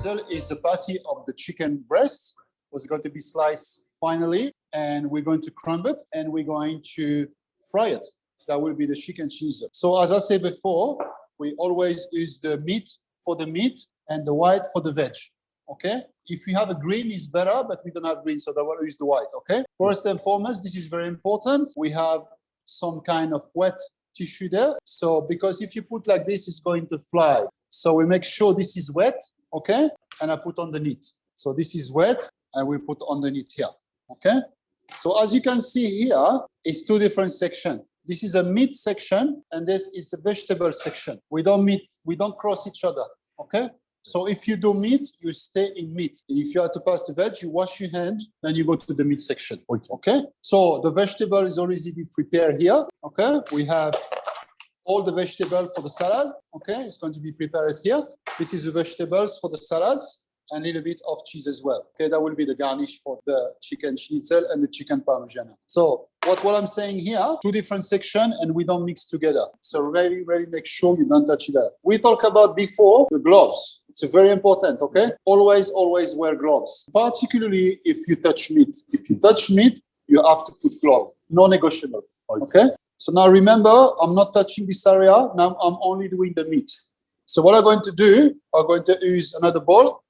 schnitzel is a patty of the chicken breast. It's going to be sliced finely, and we're going to crumble it, and we're going to fry it. That will be the chicken schnitzel. So as I said before, we always use the meat for the meat and the white for the veg. Okay? If you have a green, it's better, but we don't have green, so I will use the white. Okay? First and foremost, this is very important. We have some kind of wet tissue there. So because if you put like this, it's going to fly. So we make sure this is wet. Okay? And I put underneath. So this is wet, and we put underneath here. Okay? So as you can see here, it's two different sections. This is a meat section, and this is a vegetable section. We don't cross each other. Okay? So if you do meat, you stay in meat. And if you have to pass the veg, you wash your hand, then you go to the meat section. Okay? So the vegetable is already prepared here. Okay? We have all the vegetable for the salad. Okay? It's going to be prepared here. This is the vegetables for the salads, and a little bit of cheese as well. Okay? That will be the garnish for the chicken schnitzel and the chicken parmigiana. So what I'm saying here, two different sections, and we don't mix together. So really make sure you don't touch that. We talked about before the gloves. It's very important, okay? Always wear gloves, particularly if you touch meat. If you touch meat, you have to put gloves, non-negotiable, okay? So now remember, I'm not touching this area. Now I'm only doing the meat. So what I'm going to do, I'm going to use another bowl.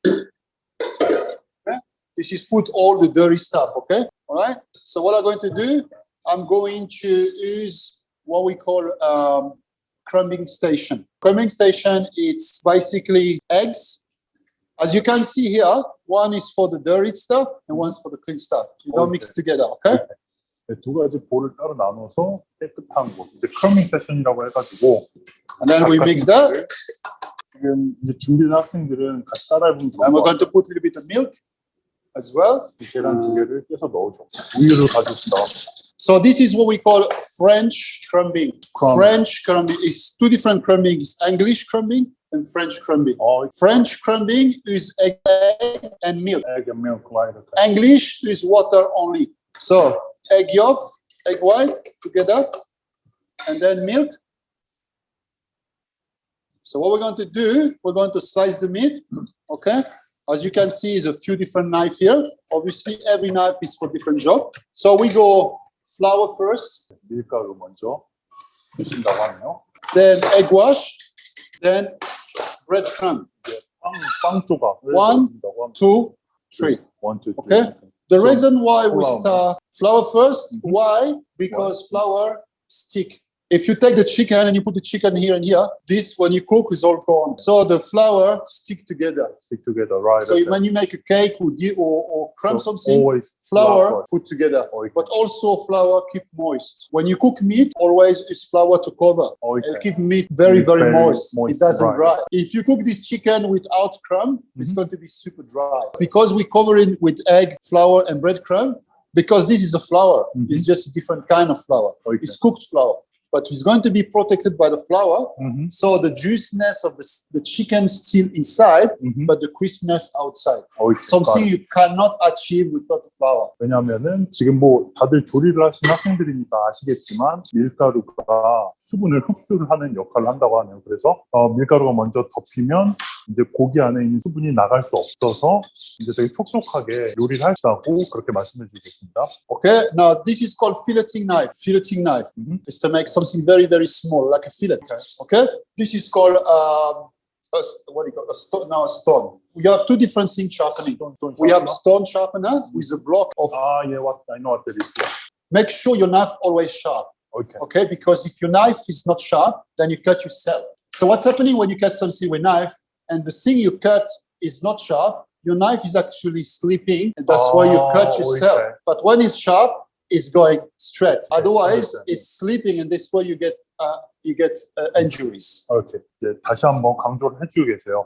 Okay? This is put all the dirty stuff, okay? All right? So what I'm going to do, I'm going to use what we call crumbing station. Crumbing station, it's basically eggs. As you can see here, one is for the dirty stuff and one's for the clean stuff. You don't mix together, okay? 네, 두 가지 볼을 따로 나눠서 깨끗한 곳, 이제 크러밍 세션이라고 해가지고. And then we mix that. 지금 이제 준비된 학생들은 같이 따라해보면 좋을 And we're 것 going to put a little bit of milk as well. 계란 두 개를 깨서 넣어줘. 우유를 가져오신다. So this is what we call French crumbing. French crumbing is two different crumbing. It's English crumbing and French crumbing. French crumbing is egg and milk. Egg and milk, right? Okay. English is water only. So egg yolk, egg white together, and then milk. So what we're going to do, we're going to slice the meat, okay? As you can see, there's a few different knives here. Obviously, every knife is for different job. So we go flour first. 밀가루 먼저 주신다고 하네요. Then egg wash. Then breadcrumb. 빵 조각. 1, 2, 3. 1, 2, 3. Okay? The reason why we start flour first, why? Because flour stick. If you take the chicken and you put the chicken here and here, this, when you cook, is all gone. So the flour stick together. Stick together, right. So when you make a cake or crumb something, flour put together. But also flour keep moist. When you cook meat, always use flour to cover. It'll keep meat very moist. It doesn't dry. If you cook this chicken without crumb, it's going to be super dry. Because we cover it with egg, flour, and breadcrumb, because this is a flour. It's just a different kind of flour. It's cooked flour. But it's going to be protected by the flour, so the juiciness of the chicken still inside, but the crispness outside. Something you cannot achieve without the flour. 왜냐하면은 지금 뭐 다들 조리를 하신 학생들이니까 아시겠지만 밀가루가 수분을 흡수를 하는 역할을 한다고 하네요. 그래서 밀가루가 먼저 덮이면 이제 고기 안에 있는 수분이 나갈 수 없어서 이제 되게 촉촉하게 요리를 하시라고 그렇게 말씀해 주겠습니다. Okay, now this is called filleting knife. Filleting knife is to make something very small, like a fillet. Okay, this is called what do you call a stone? Now a stone. We have two different things sharpening. We have stone sharpener with a block of. I know what that is. Make sure your knife always sharp. Okay, because if your knife is not sharp, then you cut yourself. So what's happening when you cut something with a knife and the thing you cut is not sharp? Your knife is actually slipping, and that's why you cut yourself. But when it's sharp, it's going straight. Otherwise, it's slipping, and this way you get injuries. Okay. 이제 다시 한번 강조를 해주고 계세요.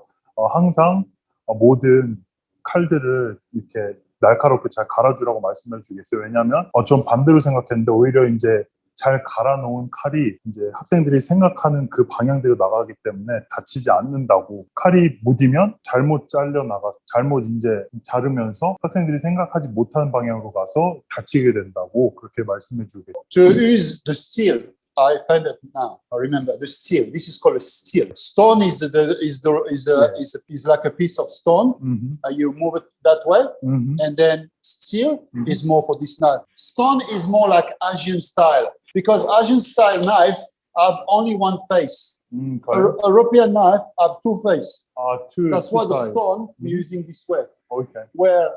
항상 모든 칼들을 이렇게 날카롭게 잘 갈아주라고 말씀해 주겠어요. 왜냐하면 좀 반대로 생각했는데 오히려 이제 잘 갈아놓은 칼이 이제 학생들이 생각하는 그 방향대로 나가기 때문에 다치지 않는다고. 칼이 무디면 잘못 잘못 이제 자르면서 학생들이 생각하지 못하는 방향으로 가서 다치게 된다고 그렇게 말씀해 주게. To use the steel I find it now. I remember the steel. This is called a steel. Stone is like a piece of stone. You move it that way, and then steel is more for this knife. Stone is more like Asian style because Asian style knife have only one face. European knife have two faces. That's why the stone we're using this way. Okay. Where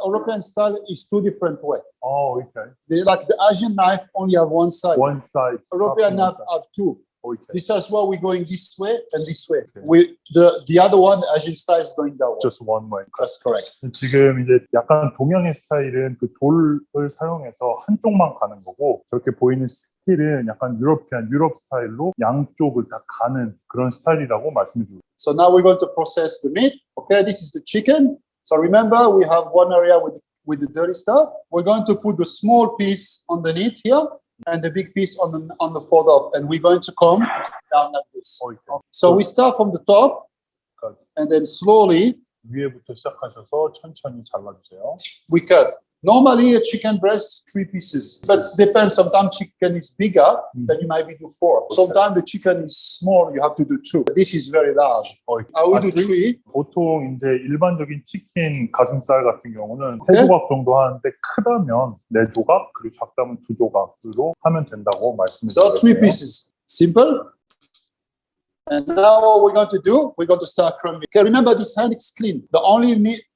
European style is two different way. Oh, okay. Like the Asian knife only have one side. One side. European knife have two. Okay. This is why we're going this way and this way. The other one, the Asian style is going that way. Just one way. That's correct. 지금 이제 약간 동양의 스타일은 그 돌을 사용해서 한쪽만 가는 거고 저렇게 보이는 스틸은 약간 유럽 스타일로 양쪽을 다 가는 그런 스타일이라고 말씀해 주고. So now we're going to process the meat. Okay, this is the chicken. So remember, we have one area with the dirty stuff. We're going to put the small piece underneath here and the big piece on the fold up, and we're going to come down like this. Okay. So we start from the top, and then slowly 위에부터 시작하셔서 천천히 잘라주세요. we cut. Normally, a chicken breast 3 pieces, but depends. Sometimes chicken is bigger, then you might do 4. Sometimes the chicken is small, you have to do 2. This is very large. I will do 3. 보통 이제 일반적인 치킨 가슴살 같은 경우는 3조각 정도 하는데 크다면 4조각 그리고 작다면 2조각으로 하면 된다고 말씀드렸어요. So 3 pieces, simple. And now what we're going to do, we're going to start crumbing. Okay, remember this hand is clean. The only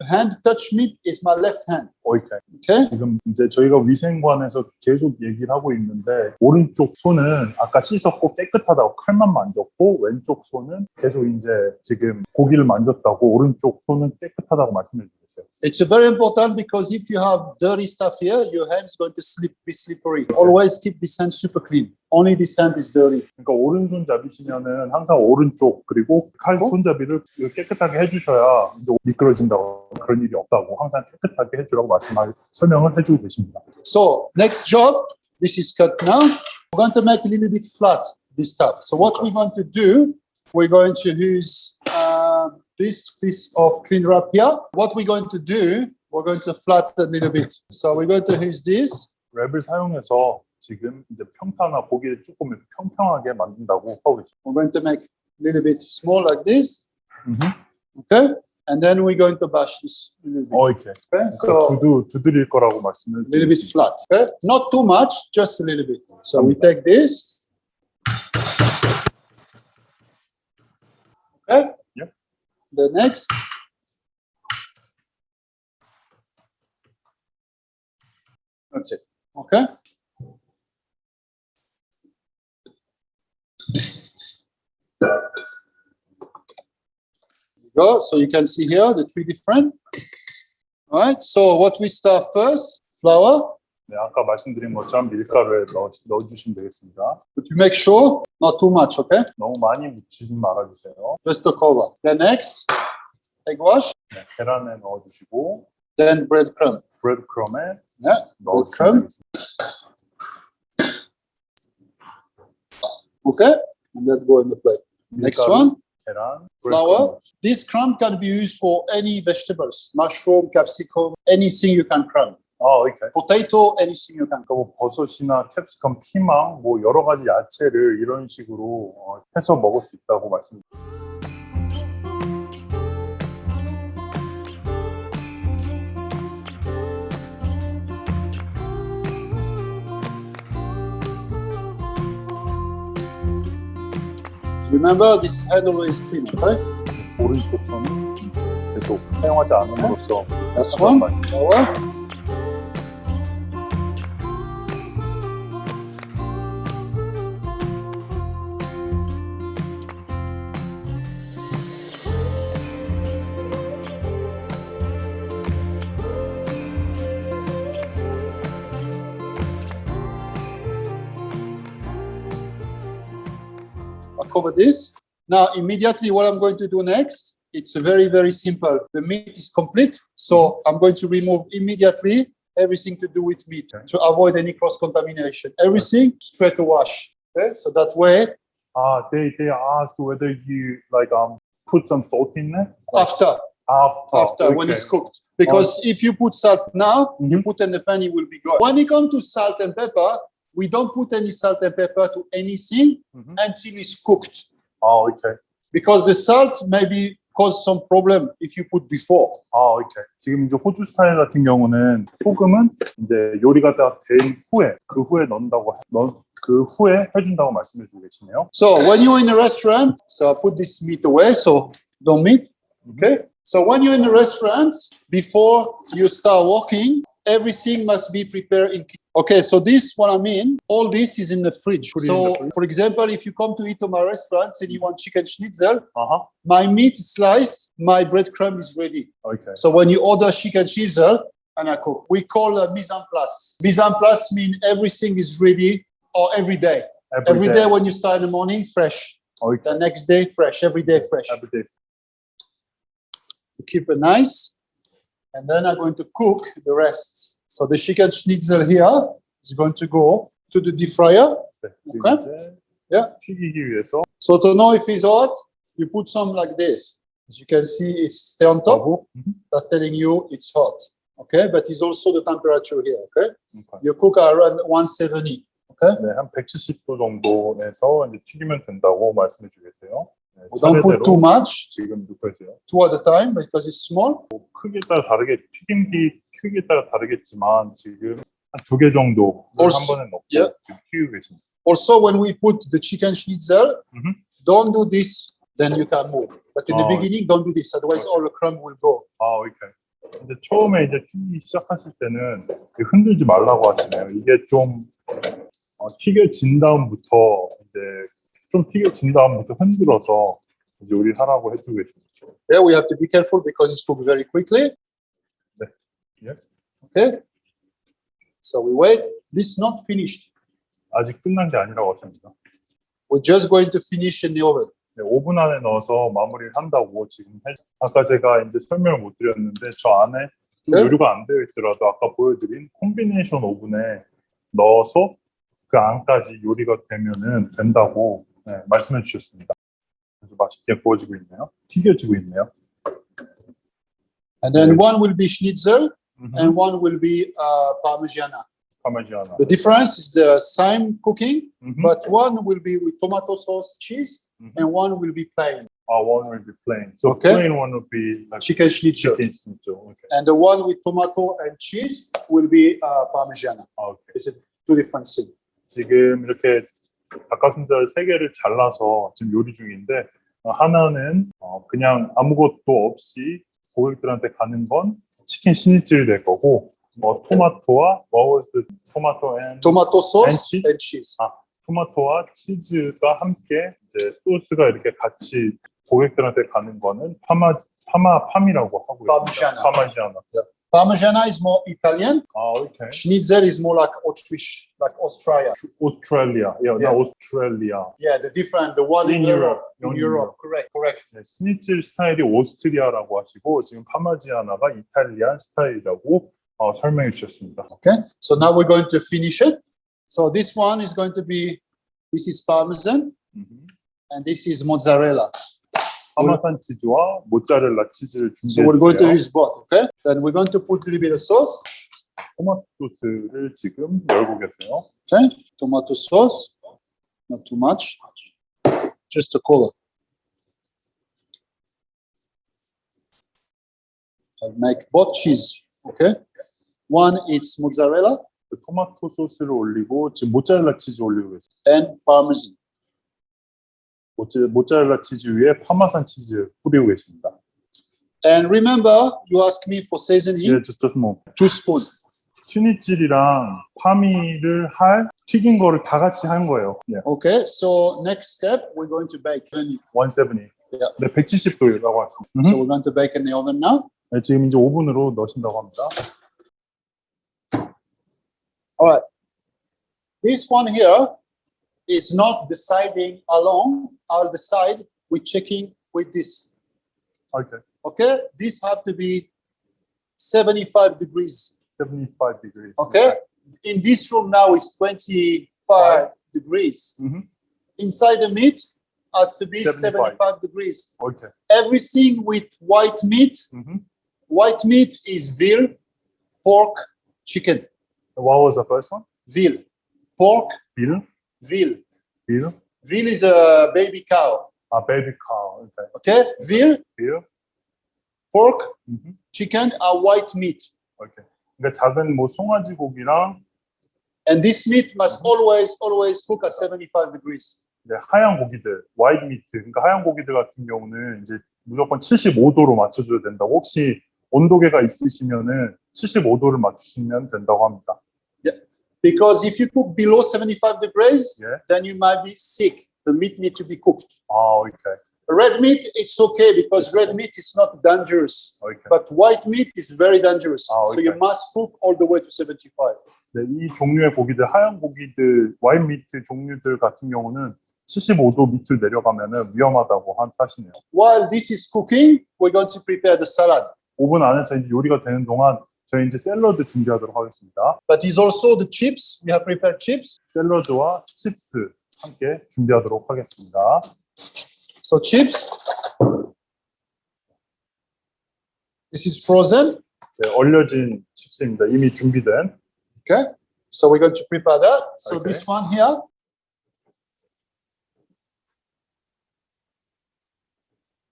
hand touch meat is my left hand. Okay. Okay. 지금 이제 저희가 위생관에서 계속 얘기를 하고 있는데 오른쪽 손은 아까 씻었고 깨끗하다고 칼만 만졌고 왼쪽 손은 계속 이제 지금 고기를 만졌다고 오른쪽 손은 깨끗하다고 말씀해 주세요. It's very important because if you have dirty stuff here, your hand's going to be slippery. Always keep this hand super clean. Only this hand is dirty. 그러니까 오른손잡이시면은 항상 오른쪽 그리고 칼 손잡이를 깨끗하게 해주셔야 이제 미끄러진다고 그런 일이 없다고 항상 깨끗하게 해주라고 설명을 해주고 계십니다. So next job, this is cut now. We're going to make a little bit flat this top. So what we're going to do, we're going to use this piece of clean wrap here. What we're going to do, we're going to flatten a little bit. So we're going to use this. 랩을 사용해서 지금 이제 평탄화 고기를 조금 평평하게 만든다고 하고 있습니다. We're going to make a little bit small like this. Okay, and then we're going to bash this a little bit. Okay. Okay, so 두드릴 거라고 말씀을 a little bit flat. Okay, not too much, just a little bit. So we take this. Okay. Yep. The next. That's it. Okay. Go. So you can see here the 3 different. All right. So what we start first, flour. 네, 아까 말씀드린 것처럼 밀가루에 넣어주시면 되겠습니다. But you make sure not too much, okay? 너무 많이 묻히지 말아주세요. Just to cover. Then next, egg wash. 네, 계란에 넣어주시고. Then breadcrumb. 브레드크럼에 breadcrumb. 넣어주시면 되겠습니다. Okay, and that go in the plate. Next one. 계란, Flour. This crumb can be used for any vegetables, mushroom, capsicum, anything you can crumb. Okay. Potato, anything you can. 뭐 버섯이나 캡시컴, 피망, 뭐 여러 가지 야채를 이런 식으로 해서 먹을 수 있다고 말씀드립니다. Remember, this handle is clean, okay? 오른쪽 손은 계속 사용하지 않음으로써 That's one. Flour. Cover this. Now, immediately what I'm going to do next, it's very, very simple. The meat is complete. So I'm going to remove immediately everything to do with meat to avoid any cross-contamination. Everything straight to wash. Okay, so that way. They asked whether you put some salt in there? After okay. when it's cooked. Because if you put salt now, you put in the pan, it will be gone. When it comes to salt and pepper, we don't put any salt and pepper to anything until it's cooked. Okay. Because the salt maybe cause some problem if you put before. Okay. 지금 이제 호주 스타일 같은 경우는 소금은 이제 요리가 다 된 후에 그 후에 그 후에 해준다고 말씀해주고 계시네요. So when you're in a restaurant, so I put this meat away, so don't meat. Okay. So when you're in a restaurant, before you start working, everything must be prepared in. Okay, so this what I mean. All this is in the fridge. For example, if you come to eat at my restaurant and you want chicken schnitzel, my meat is sliced, my breadcrumb is ready. Okay. So when you order chicken schnitzel, and I cook, we call mise en place. Mise en place means everything is ready, or every day. Every day when you start in the morning, fresh. Okay. The next day, fresh. Every day, fresh. Every day. To keep it nice. And then I'm going to cook the rest. So the chicken schnitzel here is going to go to the deep fryer. Okay. Yeah. 튀기기 위해서. So to know if it's hot, you put some like this. As you can see, it's stay on top. That's telling you it's hot. Okay, but it's also the temperature here. Okay. You cook around 170. Okay. 네, 한 170도 정도에서 이제 튀기면 된다고 말씀해 주겠어요. 네, Don't put too much. 지금 넣고요. Two at a time because it's small. 크기에 따라 다르게 튀김기 크기에 따라 다르겠지만 지금 한 2개 정도 한 번에 넣고 지금 튀기고 계십니다. Also, when we put the chicken schnitzel, don't do this. Then you can move. But in the beginning, don't do this. Otherwise, all the crumb will go. Okay. 근데 처음에 이제 튀기 시작하실 때는 흔들지 말라고 하시네요. 이게 좀 튀겨진 다음부터 흔들어서 이제 요리하라고 해주고 계십니다. Yeah, we have to be careful because it's cooked very quickly. 네. Yeah. Okay. So we wait. This is not finished. 아직 끝난 게 아니라고 하십니다. We're just going to finish in the oven. 네, 오븐 안에 넣어서 마무리를 한다고 지금 아까 제가 이제 설명을 못 드렸는데 저 안에 요리가 안 되어 있더라도 아까 보여드린 콤비네이션 오븐에 넣어서 그 안까지 요리가 되면은 된다고 말씀해 주셨습니다. 아주 맛있게 구워지고 있네요. 튀겨지고 있네요. And then one will be schnitzel and one will be parmigiana. The difference is the same cooking, but one will be with tomato sauce, cheese, and one will be plain. One will be plain. So plain one will be like chicken schnitzel. Okay. And the one with tomato and cheese will be parmigiana. Okay. It's two different things. 지금 이렇게 닭가슴살 3개를 잘라서 지금 요리 중인데 하나는 그냥 아무것도 없이 고객들한테 가는 건 치킨 스니첼이 될 거고 토마토와 tomato sauce and cheese. 토마토와 치즈가 함께 이제 소스가 이렇게 같이 고객들한테 가는 거는 파마이라고 하고요. 파마지아나. Parmigiana is more Italian. Okay. Schnitzel is more like Autriche, like Austria. Australia. Yeah. Australia. Yeah, the one in Europe. In Europe. Correct. 네, 스니첼 스타일이 오스트리아라고 하시고 지금 파마지아나가 이탈리안 스타일이라고 설명해 주셨습니다. Okay. So now we're going to finish it. So this one is going to be, this is Parmesan, and this is mozzarella. 파마산 치즈와 모짜렐라 치즈를 So we're going to 준비했어요. use both, okay? Then we're going to put a little bit of sauce. 토마토 소스를 지금 열고 계세요. Okay, tomato sauce, not too much, just a color. I'll make both cheese, okay? One is mozzarella. 토마토 소스를 올리고 지금 모짜렐라 치즈 올리고 계세요. And parmesan. 모짜렐라 치즈 위에 파마산 치즈 뿌리고 계십니다. And remember, you asked me for seasoning. Yeah, just a small. 2 spoons. 슈니찔이랑 파미를 튀긴 거를 다 같이 한 거예요. Yeah. Okay, so next step, we're going to bake. 170. Yeah. 네, 170도라고 하십니다. So we're going to bake in the oven now. 네, 지금 이제 오븐으로 넣으신다고 합니다. All right. This one here is not deciding along. I'll decide with checking with this. Okay. Okay. This have to be 75 degrees. 75 degrees. Okay. In this room now it's 25 degrees. Inside the meat has to be 75 degrees. Okay. Everything with white meat. White meat is veal, pork, chicken. What was the first one? Veal. pork, veal, veal. veal. Veal is a baby cow. Baby cow. Okay. Okay, veal, veal. pork, Mm-hmm. chicken are white meat. Okay. 그러니까 작은 뭐 송아지 고기랑 And this meat must always cook at 75 degrees. 이제 하얀 고기들, white meat. 그러니까 하얀 고기들 같은 경우는 이제 무조건 75도로 맞춰줘야 된다고. 혹시 온도계가 있으시면은 75도를 맞추시면 된다고 합니다. Yeah. Because if you cook below 75 degrees, Yeah. then you might be sick. The meat needs to be cooked. Okay. Red meat, it's okay because red meat is not dangerous. Okay. But white meat is very dangerous. Okay. So you must cook all the way to 75. 네, 이 종류의 고기들, 하얀 고기들, white meat 종류들 같은 경우는 75도 밑을 내려가면은 위험하다고 하시네요. While this is cooking, we're going to prepare the salad. 오븐 안에서 이제 요리가 되는 동안 저희 이제 샐러드 준비하도록 하겠습니다. But is also the chips. We have prepared chips. 샐러드와 칩스 함께 준비하도록 하겠습니다. So chips. This is frozen. 네, 얼려진 칩스입니다. 이미 준비된. Okay. So we're going to prepare that. So Okay. this one here.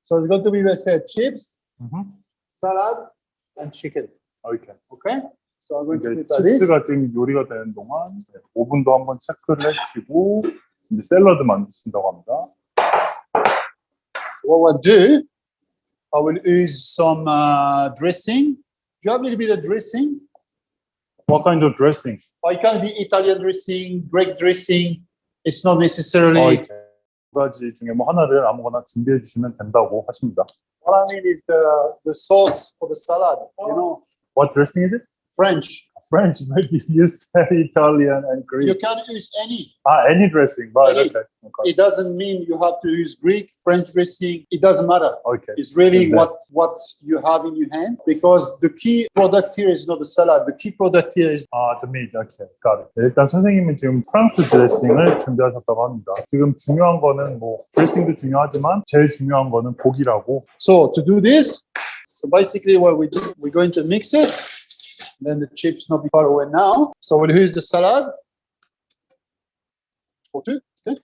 So it's going to be, let's say, chips, salad, and chicken. Okay. Okay. So I'm going to 이제 prepare this. 칩스가 지금 요리가 되는 동안 오븐도 한번 체크를 해주시고 이제 샐러드 만드신다고 합니다. So what we'll do, I will use some dressing. Do you have a little bit of dressing? What kind of dressing? Or it can be Italian dressing, Greek dressing. It's not necessarily. 두 가지 중에 뭐 하나를 아무거나 준비해 주시면 된다고 하십니다. What I mean is the sauce for the salad. You know, What dressing is it? French. French, maybe you say Italian and Greek. You can use any. Any dressing, right? Any. Okay. It doesn't mean you have to use Greek, French dressing. It doesn't matter. Okay. It's really And then- what you have in your hand, because the key product here is not the salad. The key product here is the meat. Okay, got it. 네, 일단 선생님은 지금 프랑스 드레싱을 준비하셨다고 합니다. 지금 중요한 거는 뭐 드레싱도 중요하지만 제일 중요한 거는 고기라고. so to do this. So basically, what we do, we're going to mix it. Then the chips not be far away now. So we'll use the salad. For two, okay.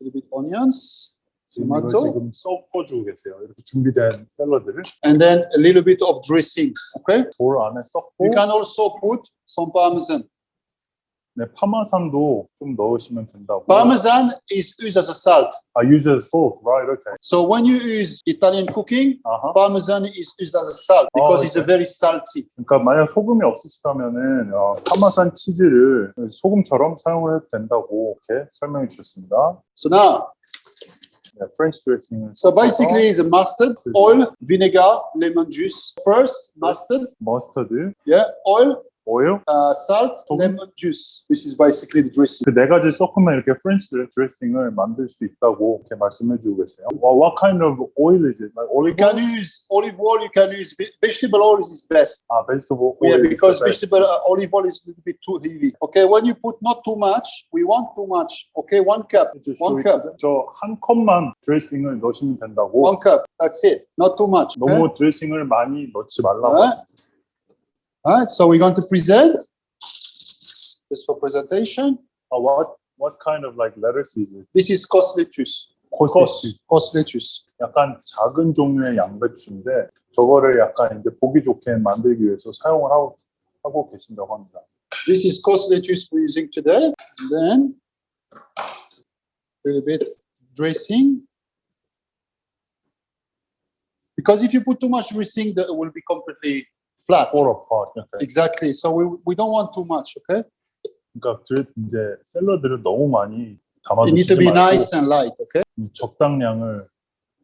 A little bit onions, 이걸 tomato, 지금 섞어주고 계세요. 이렇게 준비된 샐러드를 and then a little bit of dressing. Okay. 볼 안에 섞고. You can also put some parmesan. 네, 파마산도 좀 넣으시면 된다고. Parmesan is used as a salt. Use as salt, right? Okay. So when you use Italian cooking, 아하. Parmesan is used as a salt because it's a okay. very salty. 그러니까 만약 소금이 없으시다면은 파마산 치즈를 소금처럼 사용을 해도 된다고 이렇게 설명해 주셨습니다. So now, 네, 프렌치 드레싱을. so basically it's a mustard, oil, vinegar, lemon juice. First, mustard, 머스터드, yeah, oil, 오일. salt, 소금. lemon juice. This is basically the dressing. 그 네 가지 섞으면 이렇게 프렌치 드레싱을 만들 수 있다고 이렇게 말씀해 주고 계세요. What kind of oil is it? Like You olive can oil? use olive oil, you can use vegetable oil is best. vegetable oil. Yeah, is because the best. vegetable olive oil is a little bit too heavy. Okay, when you put not too much, we want too much. Okay, 1 cup, 1 cup, 저한 컵만 드레싱을 넣으시면 된다고. 1 cup. That's it. Not too much. Okay? 너무 드레싱을 많이 넣지 말라고. Alright. Alright, so we're going to present. Just for presentation. What kind of like lettuce is it? This is cos lettuce. Cos lettuce. 약간 작은 종류의 양배추인데 저거를 약간 이제 보기 좋게 만들기 위해서 사용을 하고 계신다고 합니다. This is cos lettuce we're using today. And then a little bit dressing. Because if you put too much dressing, it will be completely flat. Fall apart. Okay. Exactly. So we don't want too much, okay? 그러니까 이제 샐러드를 너무 많이 You need to 담아두시지 be 말고 nice and light, okay? 적당량을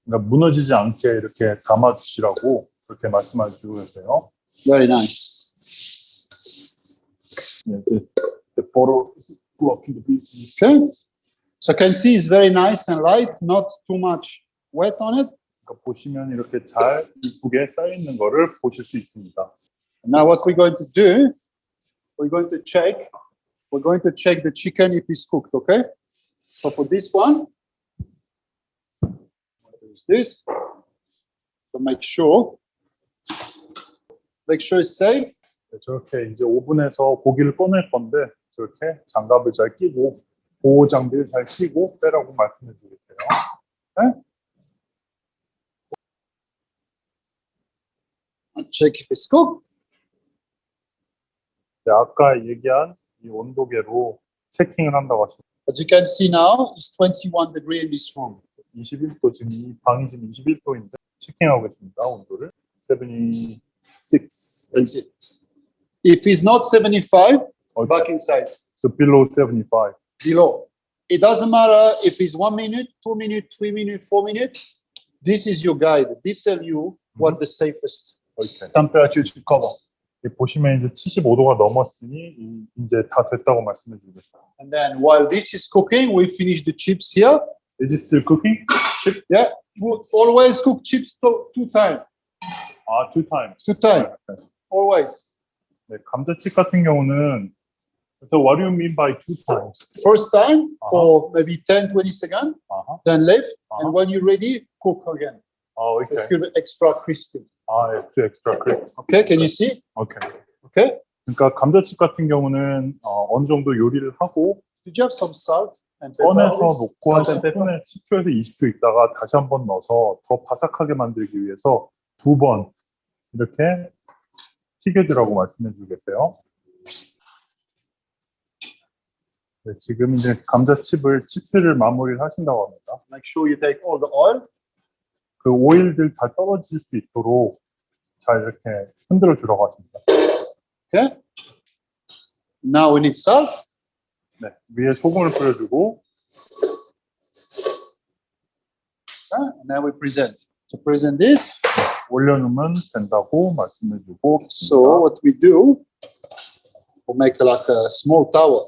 그러니까 무너지지 않게 이렇게 담아주시라고 그렇게 말씀해주고 계세요. Very nice. Yeah, the photo is blocking the piece. Okay? So you can see it's very nice and light, not too much wet on it. 그러니까 보시면 이렇게 잘 이쁘게 쌓여 있는 거를 보실 수 있습니다. Now what we're going to do, we're going to check the chicken if it's cooked, okay? So for this one, use this. So make sure it's safe. 네, 저렇게 이제 오븐에서 고기를 꺼낼 건데 저렇게 장갑을 잘 끼고 보호 장비를 잘 끼고 빼라고 말씀해 주겠어요. 네? Check if it's cooked. 네, 아까 얘기한 이 온도계로 체킹을 한다고 하셨어요. As you can see now, it's 21 degrees in this room. 21도, 지금 이 방이 지금 21도인데 체킹하고 있습니다. 온도를 76. That's it. If it's not 75, Okay. back inside. So below 75. Below. It doesn't matter if it's 1 minute, 2 minutes, 3 minutes, 4 minutes. This is your guide. They tell you what the safest Okay. temperature to cover. 보시면 이제 75도가 넘었으니 이제 다 됐다고 말씀해 주겠어요. And then while this is cooking, we finish the chips here. Is it still cooking? Yeah. We always cook chips 2 times. 아, 2 times. 2 times. Always. 네, 감자칩 같은 경우는 So what do you mean by 2 times? First time for maybe 10, 20 seconds, then left, and when you're ready, cook again. Oh, okay. It's going to be extra crispy. extra crisp. Okay, can you see? Okay. Okay. 그러니까 감자칩 같은 경우는 어느 정도 요리를 하고 Did you have some salt and pepper? 꺼내서 놓고 한 Salt and pepper? 10에서 20초 있다가 다시 한번 넣어서 더 바삭하게 만들기 위해서 2번 이렇게 튀겨주라고 말씀해 주겠어요. 네, 지금 이제 감자칩을 칩스를 마무리를 하신다고 합니다. Make sure you take all the oil. 그 오일들 다 떨어질 수 있도록 잘 이렇게 흔들어 주라고 하십니다. Okay. Now we need salt. 네, 위에 소금을 뿌려주고. And now we present. To present this. 올려놓으면 된다고 말씀해주고. So what we do, we'll make like a small tower.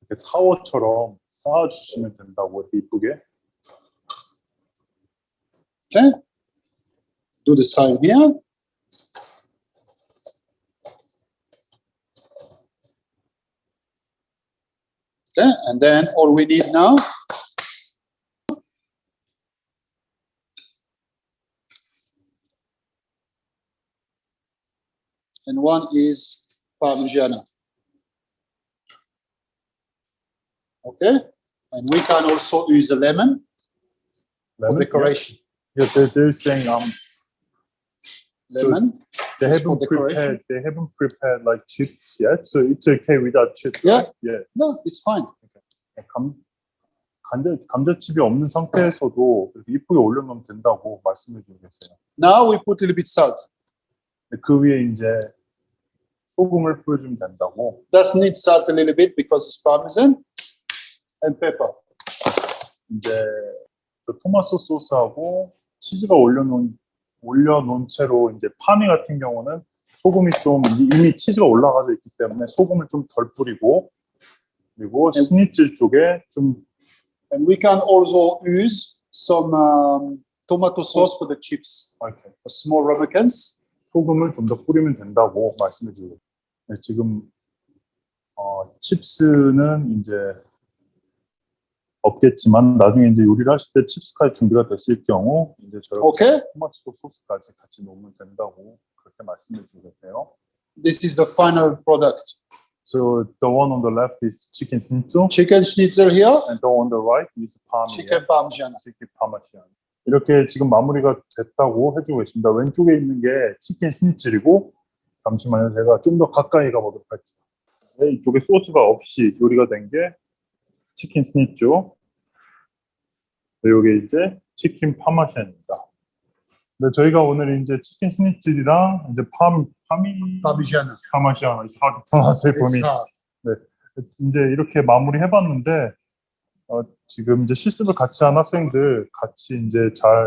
이렇게 타워처럼 쌓아주시면 된다고 이렇게 이쁘게. Okay. Do the same here. Okay, and then all we need now and one is Parmigiana. Okay, and we can also use a lemon for decoration. Yeah, they're saying Lemon. they for haven't decoration. prepared like chips yet, so it's okay without chips. Yeah. Right? Yeah. No, it's fine. 감자칩이 없는 상태에서도 이렇게 이쁘게 올려놓으면 된다고 말씀해 주겠어요. Now we put a little bit salt. 그 위에 이제 소금을 뿌려주면 된다고. Does need salt a little bit because it's Parmesan and pepper. 이제 그 토마토 소스하고 치즈가 올려놓은 채로 이제 파미 같은 경우는 소금이 좀 이미 치즈가 올라가져 있기 때문에 소금을 좀 덜 뿌리고 그리고 스니첼 쪽에 좀 And we can also use some tomato sauce for the chips. 이렇게 A small ramekins. 소금을 좀 더 뿌리면 된다고 말씀해 주고 네, 지금 칩스는 이제 없겠지만 나중에 이제 요리를 하실 때 칩스까지 준비가 됐을 경우 이제 저렇게 Okay. 토마토 소스까지 같이 넣으면 된다고 그렇게 말씀해 주세요. This is the final product. So the one on the left is chicken schnitzel, Chicken schnitzel here. and the one on the right is parm. Chicken parmigiana. 치킨 파마시안. 이렇게 지금 마무리가 됐다고 해주고 계십니다. 왼쪽에 있는 게 치킨 스니첼이고 잠시만요. 제가 좀 더 가까이 가보도록 할게요. 네, 이쪽에 소스가 없이 요리가 된 게 치킨 스니첼. 네, 이게 이제 치킨 파마시안입니다. 네, 저희가 오늘 이제 치킨 스니첼이랑 이제 Parmigiana. 파마시안, it's hard to pronounce it for me. 네, 이제 이렇게 마무리 해봤는데 지금 이제 실습을 같이 한 학생들 같이 이제 잘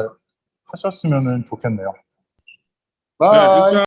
하셨으면 좋겠네요. Bye. 네,